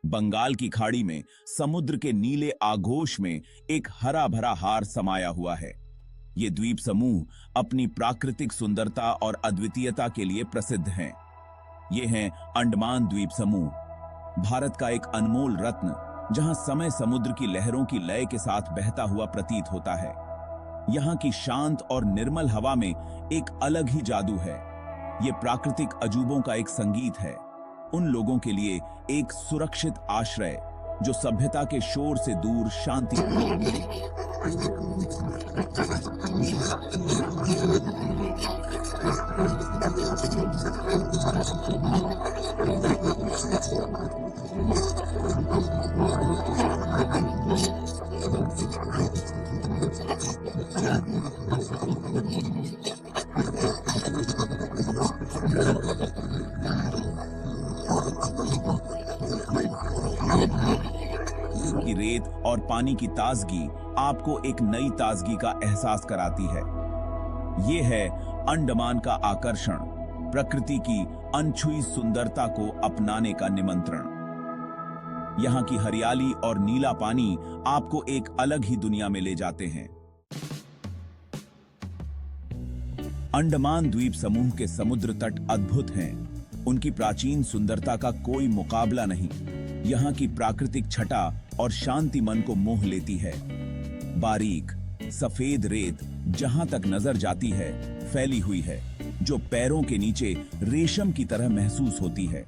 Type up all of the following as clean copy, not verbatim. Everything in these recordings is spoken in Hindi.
बंगाल की खाड़ी में समुद्र के नीले आगोश में एक हरा भरा हार समाया हुआ है। ये द्वीप समूह अपनी प्राकृतिक सुंदरता और अद्वितीयता के लिए प्रसिद्ध हैं। ये हैं अंडमान द्वीप समूह, भारत का एक अनमोल रत्न, जहां समय समुद्र की लहरों की लय के साथ बहता हुआ प्रतीत होता है। यहाँ की शांत और निर्मल हवा में एक अलग ही जादू है। ये प्राकृतिक अजूबों का एक संगीत है, उन लोगों के लिए एक सुरक्षित आश्रय जो सभ्यता के शोर से दूर शांति। की रेत और पानी की ताजगी आपको एक नई ताजगी का एहसास कराती है। ये है अंडमान का आकर्षण, प्रकृति की अनछुई सुंदरता को अपनाने का निमंत्रण। यहाँ की हरियाली और नीला पानी आपको एक अलग ही दुनिया में ले जाते हैं। अंडमान द्वीप समूह के समुद्र तट अद्भुत हैं। उनकी प्राचीन सुंदरता का कोई मुकाबला नहीं। यहाँ की प्राकृतिक छटा और शांति मन को मोह लेती है। बारीक सफेद रेत जहां तक नजर जाती है फैली हुई है, जो पैरों के नीचे रेशम की तरह महसूस होती है।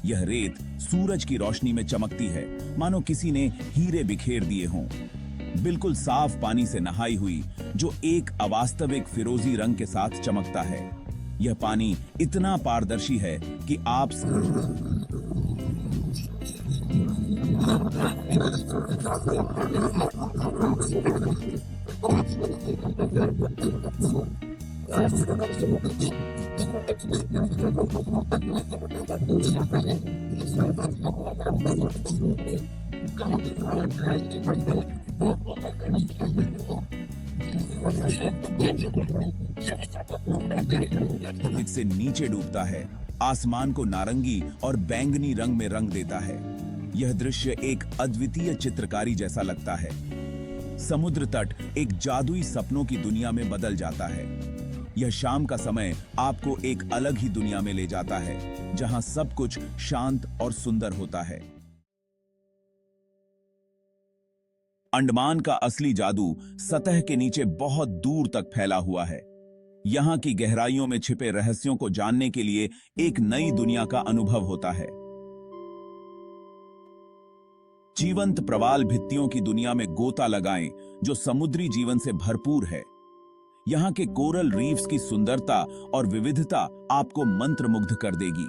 यह रेत सूरज की रोशनी में चमकती है, मानो किसी ने हीरे बिखेर दिए हों। बिल्कुल साफ पानी से नहाई हुई, जो एक अवास्तविक फिरोजी रंग के साथ चमकता है। यह पानी इतना पारदर्शी है कि आप इससे नीचे डूबता है, आसमान को नारंगी और बैंगनी रंग में रंग देता है। यह दृश्य एक अद्वितीय चित्रकारी जैसा लगता है। समुद्र तट एक जादुई सपनों की दुनिया में बदल जाता है। यह शाम का समय आपको एक अलग ही दुनिया में ले जाता है, जहां सब कुछ शांत और सुंदर होता है। अंडमान का असली जादू सतह के नीचे बहुत दूर तक फैला हुआ है। यहाँ की गहराइयों में छिपे रहस्यों को जानने के लिए एक नई दुनिया का अनुभव होता है। जीवंत प्रवाल भित्तियों की दुनिया में गोता लगाएं, जो समुद्री जीवन से भरपूर है। यहाँ के कोरल रीफ्स की सुंदरता और विविधता आपको मंत्रमुग्ध कर देगी।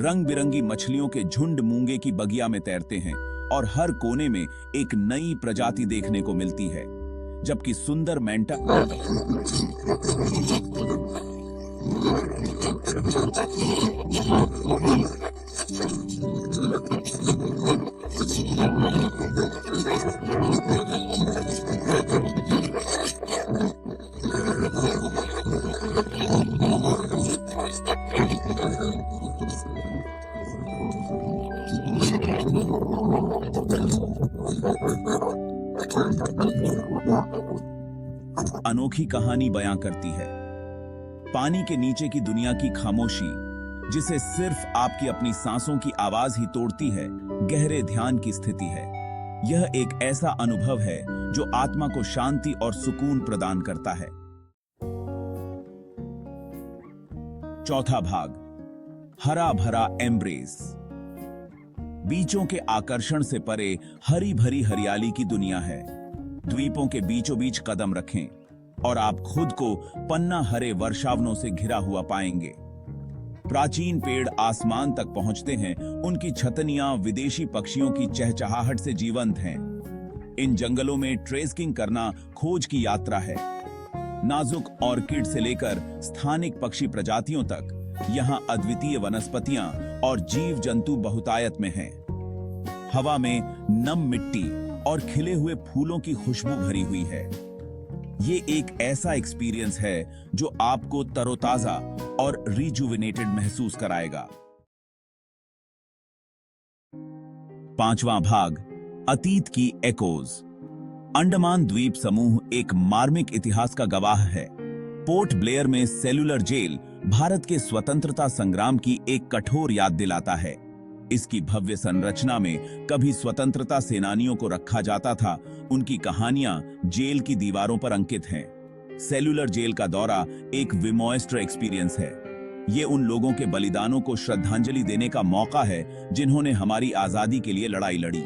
रंग बिरंगी मछलियों के झुंड मूंगे की बगिया में तैरते हैं और हर कोने में एक नई प्रजाति देखने को मिलती है, जबकि सुंदर मेंढक अनोखी कहानी बयां करती है। पानी के नीचे की दुनिया की खामोशी, जिसे सिर्फ आपकी अपनी सांसों की आवाज ही तोड़ती है, गहरे ध्यान की स्थिति है। यह एक ऐसा अनुभव है जो आत्मा को शांति और सुकून प्रदान करता है। चौथा भाग, हरा भरा एम्ब्रेस। बीचों के आकर्षण से परे हरी भरी हरियाली की दुनिया है। द्वीपों के बीचों बीच कदम रखें और आप खुद को पन्ना हरे वर्षावनों से घिरा हुआ पाएंगे। प्राचीन पेड़ आसमान तक पहुंचते हैं, उनकी छतनियां विदेशी पक्षियों की चहचहाहट से जीवंत हैं। इन जंगलों में ट्रेकिंग करना खोज की यात्रा है। नाजुक ऑर्किड से लेकर स्थानिक पक्षी प्रजातियों तक, यहाँ अद्वितीय वनस्पतियां और जीव जंतु बहुतायत में हैं। हवा में नम मिट्टी और खिले हुए फूलों की खुशबू भरी हुई है। ये एक ऐसा एक्सपीरियंस है जो आपको तरोताजा और रिजुविनेटेड महसूस कराएगा। पांचवां भाग, अतीत की एकोज। अंडमान द्वीप समूह एक मार्मिक इतिहास का गवाह है। पोर्ट ब्लेयर में सेल्युलर जेल भारत के स्वतंत्रता संग्राम की एक कठोर याद दिलाता है। इसकी भव्य संरचना में कभी स्वतंत्रता सेनानियों को रखा जाता था, उनकी कहानियां जेल की दीवारों पर अंकित हैं। सेल्युलर जेल का दौरा एक विमोइस्टर एक्सपीरियंस है। ये उन लोगों के बलिदानों को श्रद्धांजलि देने का मौका है जिन्होंने हमारी आजादी के लिए लड़ाई लड़ी।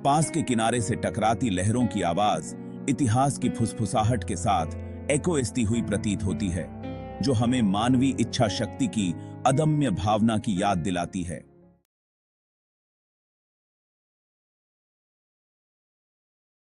पास के किनारे से टकराती लहरों की आवाज इतिहास की फुसफुसाहट के साथ एकोएस्ती हुई प्रतीत होती है, जो हमें मानवीय इच्छा शक्ति की अदम्य भावना की याद दिलाती है।